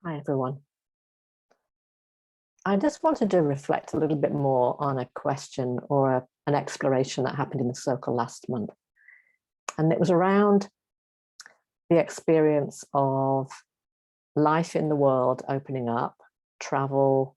Hi, everyone. I just wanted to reflect a little bit more on a question or an exploration that happened in the circle last month. And it was around the experience of life in the world opening up, travel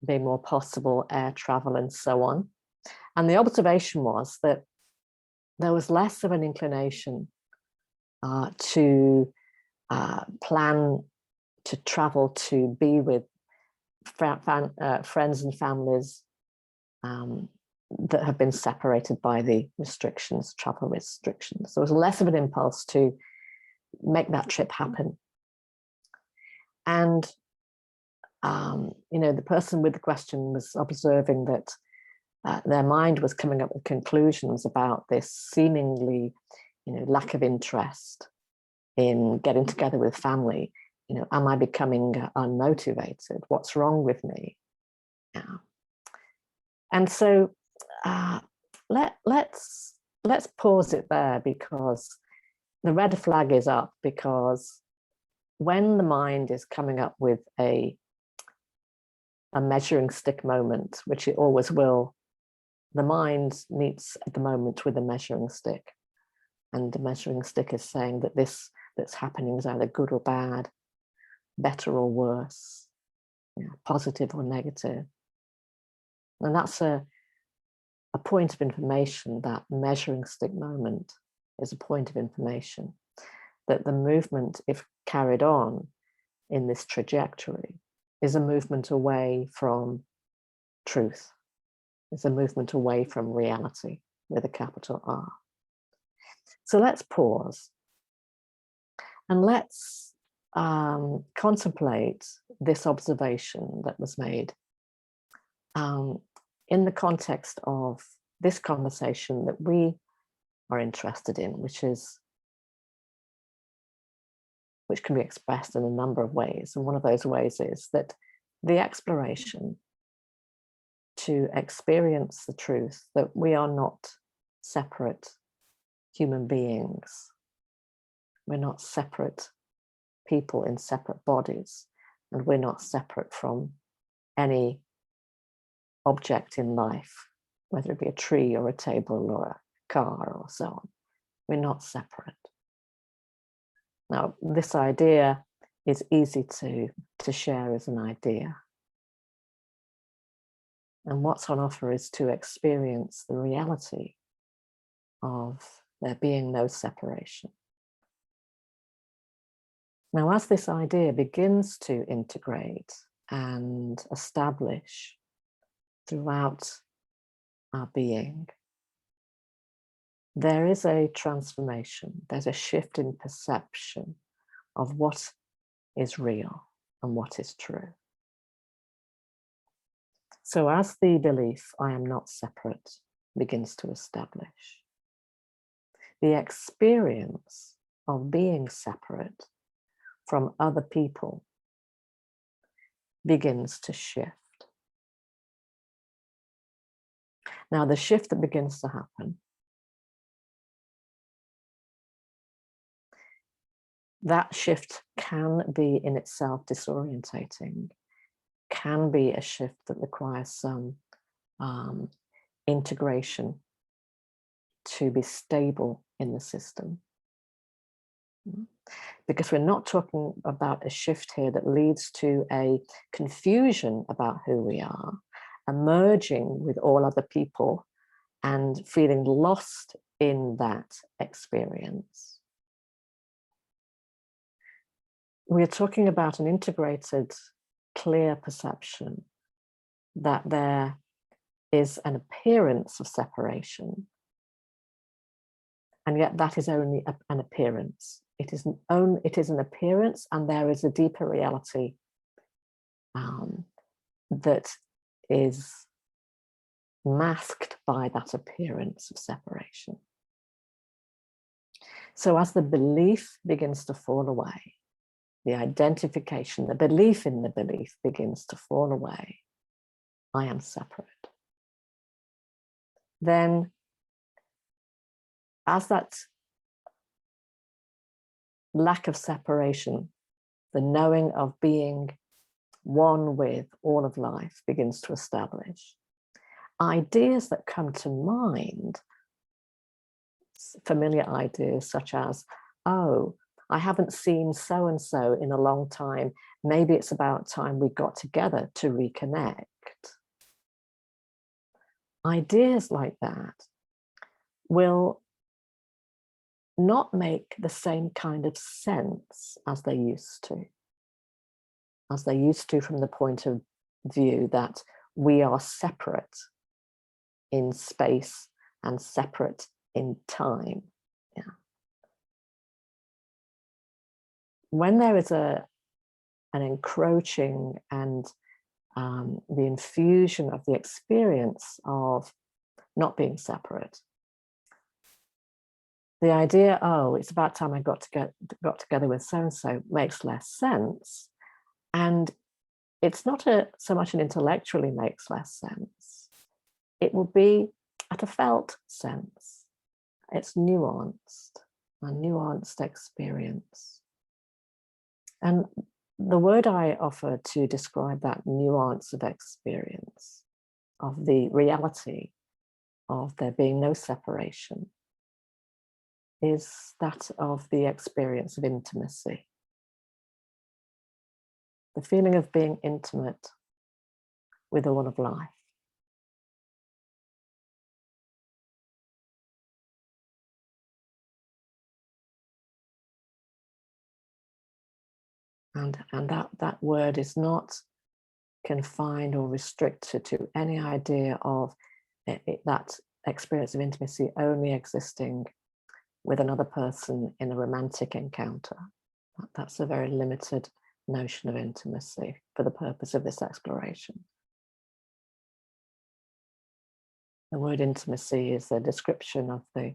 being more possible, air travel, and so on. And the observation was that there was less of an inclination to plan to travel to be with friends and families that have been separated by the restrictions, travel restrictions. So there was less of an impulse to make that trip happen. And, the person with the question was observing that their mind was coming up with conclusions about this seemingly, lack of interest in getting together with family. Am I becoming unmotivated? What's wrong with me? Yeah. And so let's pause it there, because the red flag is up, because when the mind is coming up with a measuring stick moment, which it always will, the mind meets at the moment with a measuring stick. And the measuring stick is saying that this that's happening is either good or bad, better or worse, positive or negative. And that's a point of information. That measuring stick moment is a point of information that the movement, if carried on in this trajectory, is a movement away from truth. It's a movement away from reality with a capital R. So let's pause and let's contemplate this observation that was made in the context of this conversation that we are interested in, which can be expressed in a number of ways. And one of those ways is that the exploration to experience the truth that we are not separate human beings. We're not separate people in separate bodies, and we're not separate from any object in life, whether it be a tree or a table or a car or so on. We're not separate. Now, this idea is easy to share as an idea. And what's on offer is to experience the reality of there being no separation. Now, as this idea begins to integrate and establish throughout our being, there is a transformation, there's a shift in perception of what is real and what is true. So as the belief, I am not separate, begins to establish, the experience of being separate from other people begins to shift. Now, the shift that begins to happen, that shift can be in itself disorientating, can be a shift that requires some integration to be stable in the system. Because we're not talking about a shift here that leads to a confusion about who we are, emerging with all other people and feeling lost in that experience. We're talking about an integrated, clear perception that there is an appearance of separation, and yet that is only an appearance. It is an appearance, and there is a deeper reality that is masked by that appearance of separation. So as the belief begins to fall away, the identification, the belief in the belief begins to fall away, I am separate. Then, as that lack of separation, the knowing of being one with all of life begins to establish. Ideas that come to mind, familiar ideas such as, oh, I haven't seen so-and-so in a long time. Maybe it's about time we got together to reconnect. Ideas like that will not make the same kind of sense as they used to from the point of view that we are separate in space and separate in time. Yeah. When there is an encroaching and the infusion of the experience of not being separate, the idea, oh, it's about time I got together with so-and-so makes less sense. And it's not so much an intellectually makes less sense. It will be at a felt sense. It's nuanced, a nuanced experience. And the word I offer to describe that nuance of experience, of the reality of there being no separation, is that of the experience of intimacy. The feeling of being intimate with all of life. And that word is not confined or restricted to any idea of that experience of intimacy only existing with another person in a romantic encounter. That's a very limited notion of intimacy for the purpose of this exploration. The word intimacy is a description of the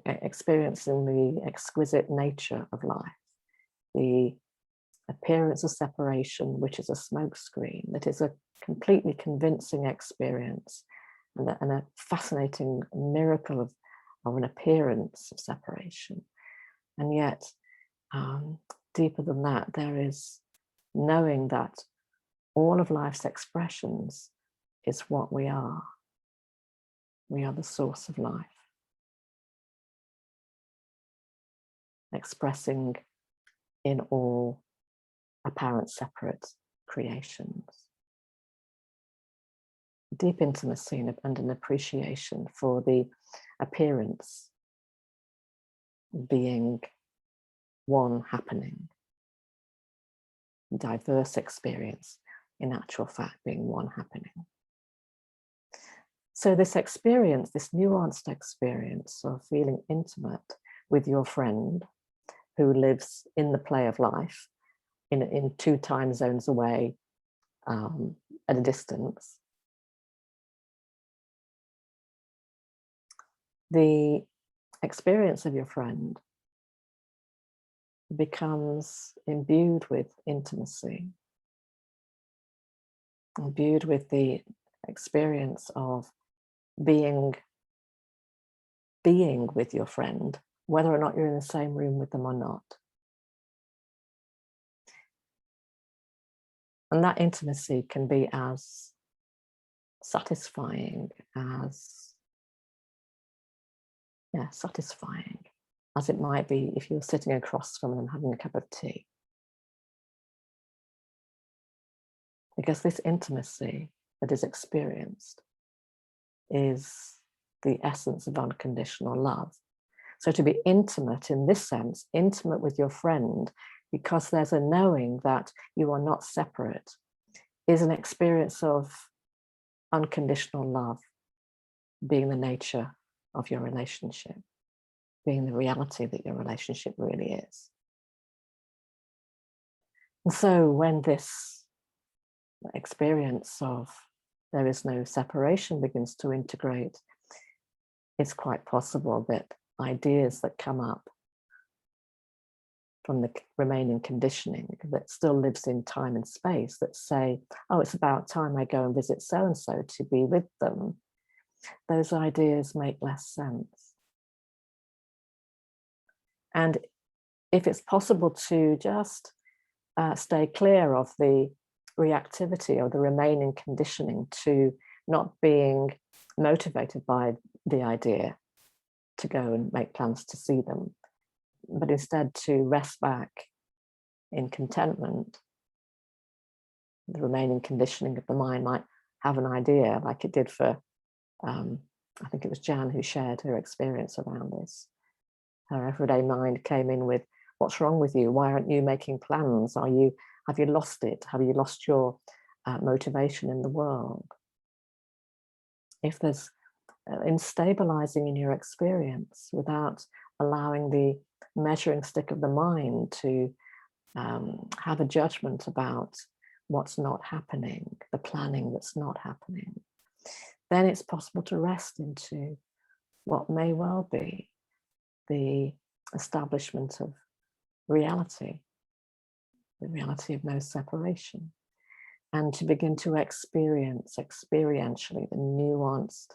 experiencing the exquisite nature of life, the appearance of separation, which is a smokescreen, that is a completely convincing experience and a fascinating miracle of an appearance of separation. And yet, deeper than that, there is knowing that all of life's expressions is what we are. We are the source of life, expressing in all apparent separate creations. Deep intimacy and an appreciation for the appearance being one happening, diverse experience, in actual fact being one happening. So this experience, this nuanced experience of feeling intimate with your friend who lives in the play of life, in 2 time zones away, at a distance, the experience of your friend becomes imbued with intimacy, imbued with the experience of being with your friend, whether or not you're in the same room with them or not. And that intimacy can be as satisfying as it might be if you're sitting across from them having a cup of tea. Because this intimacy that is experienced is the essence of unconditional love. So to be intimate in this sense, intimate with your friend, because there's a knowing that you are not separate, is an experience of unconditional love being the nature of your relationship, being the reality that your relationship really is. And so when this experience of there is no separation begins to integrate, it's quite possible that ideas that come up from the remaining conditioning that still lives in time and space that say, oh, it's about time I go and visit so-and-so to be with them, those ideas make less sense. And if it's possible to just stay clear of the reactivity or the remaining conditioning to not being motivated by the idea to go and make plans to see them, but instead to rest back in contentment. The remaining conditioning of the mind might have an idea, like it did for, I think it was Jan who shared her experience around this. Her everyday mind came in with, what's wrong with you? Why aren't you making plans? Have you lost it? Have you lost your motivation in the world? If there's in stabilizing in your experience without allowing the measuring stick of the mind to have a judgment about what's not happening, the planning that's not happening, then it's possible to rest into what may well be the establishment of reality, the reality of no separation, and to begin to experience experientially the nuanced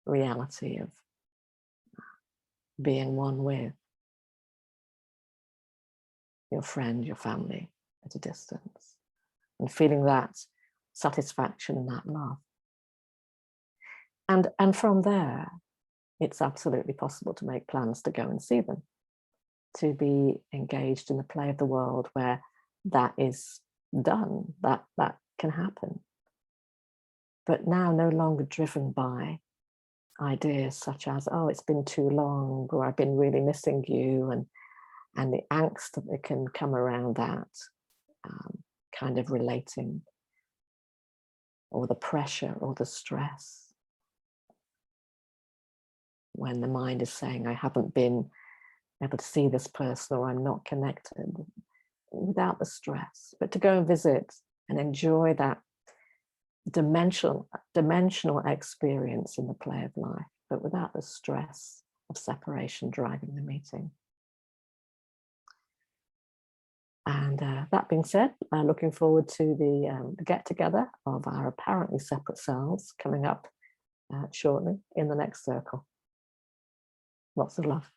reality of being one with your friend, your family at a distance, and feeling that satisfaction and that love. And from there, it's absolutely possible to make plans to go and see them, to be engaged in the play of the world where that is done, that can happen. But now no longer driven by ideas such as, oh, it's been too long, or I've been really missing you, and the angst that can come around that kind of relating, or the pressure or the stress. When the mind is saying, I haven't been able to see this person, or I'm not connected, without the stress, but to go and visit and enjoy that dimensional experience in the play of life, but without the stress of separation driving the meeting. And that being said, looking forward to the get-together of our apparently separate selves coming up shortly in the next circle. Lots of love.